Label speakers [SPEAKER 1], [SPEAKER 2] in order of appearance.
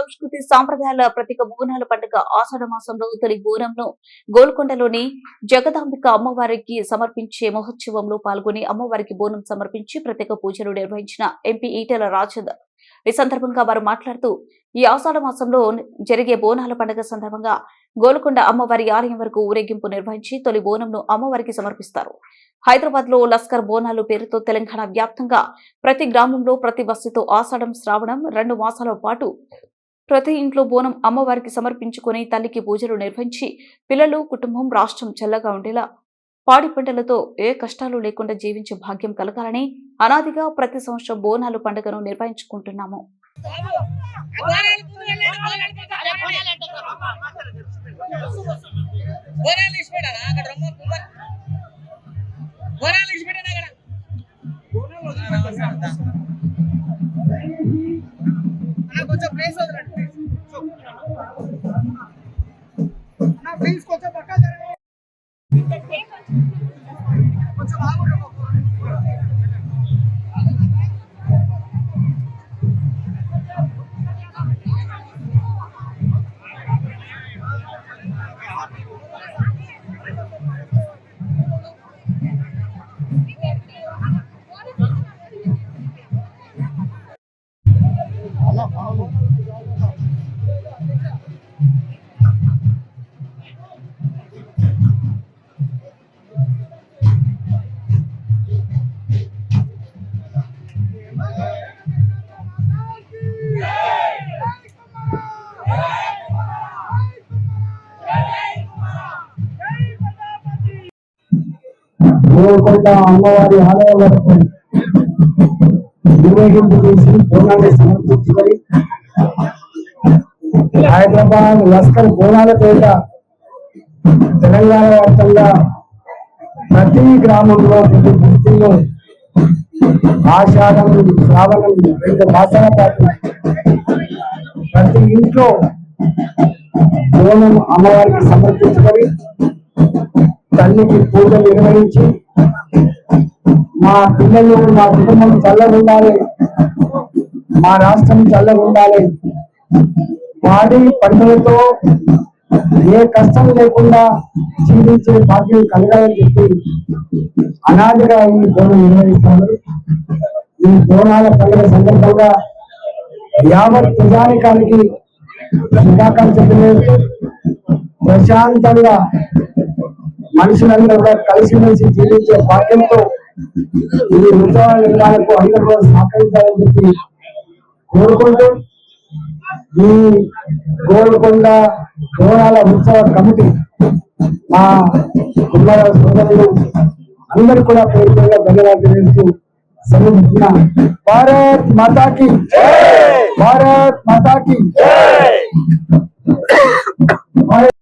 [SPEAKER 1] సంస్కృతి సాంప్రదాయాల ప్రతీక బోనాల పండుగ ఆషాఢ మాసంలో తొలి బోనంను గోల్కొండలోని జగదాంబిక అమ్మవారికి సమర్పించే మహోత్సవంలో పాల్గొని అమ్మవారికి బోనం సమర్పించి ప్రత్యేక పూజలు నిర్వహించిన ఎంపీ ఈటెల రాజేందర్. ఈ సందర్భంగా వారు మాట్లాడుతూ ఈ ఆషాఢ మాసంలో జరిగే బోనాల పండుగ సందర్భంగా గోల్కొండ అమ్మవారి ఆలయం వరకు ఊరేగింపు నిర్వహించి తొలి బోనంను అమ్మవారికి సమర్పిస్తారు. హైదరాబాద్ లో లస్కర్ బోనాలు పేరుతో తెలంగాణ వ్యాప్తంగా ప్రతి గ్రామంలో ప్రతి బస్తీతో ఆషాఢం శ్రావణం 2 మాసాల పాటు ప్రతి ఇంట్లో బోనం అమ్మవారికి సమర్పించుకుని తల్లికి పూజలు నిర్వహించి పిల్లలు కుటుంబం రాష్ట్రం చల్లగా ఉండేలా పాడి పంటలతో ఏ కష్టాలు లేకుండా జీవించే భాగ్యం కలగాలని అనాదిగా ప్రతి సంవత్సరం బోనాలు పండుగను నిర్వహించుకుంటున్నాము.
[SPEAKER 2] గోల్కొండ అమ్మవారి ఆలయం వరకు ఊరేగింపు చేసి బోనాన్ని సమర్పించుకొని హైదరాబాద్ లస్కర్ బోనాలపేట తెలంగాణ వ్యాప్తంగా ప్రతి గ్రామంలో ప్రతి బస్తీలో ఆషాఢం శ్రావణం 2 మాసాల పాటు ప్రతి ఇంట్లో బోనం అమ్మవారికి సమర్పించుకొని తల్లికి పూజలు నిర్వహించి మా పిల్లలు మా కుటుంబం చల్లగా ఉండాలి, మా రాష్ట్రం చల్లగా ఉండాలి, పాడి పంటలతో ఏ కష్టం లేకుండా జీవించే భాగ్యం కలగాలని చెప్పి అనాదిగా ఈ బోనం నిర్వహిస్తారు. ఈ బోనాల పండుగ సందర్భంగా యావత్ ప్రజానికానికి శుభాకాంక్షలు. ప్రశాంతంగా మనుషులందరూ కూడా కలిసిమెలిసి జీవించే భాగ్యంతో ఈ ఉత్సవ నిర్వహణకు అందరూ కూడా సహకరించాలని చెప్పి కోరుకుంటూ ఈ గోల్కొండ బోనాల ఉత్సవ కమిటీ మా కుమార సోదరులు అందరూ కూడా పేరుగా ధన్యవాదాలు తెలియజేస్తూ సమర్పిస్తున్నా. భారత్ మాతాకి భారత్ మాతాకి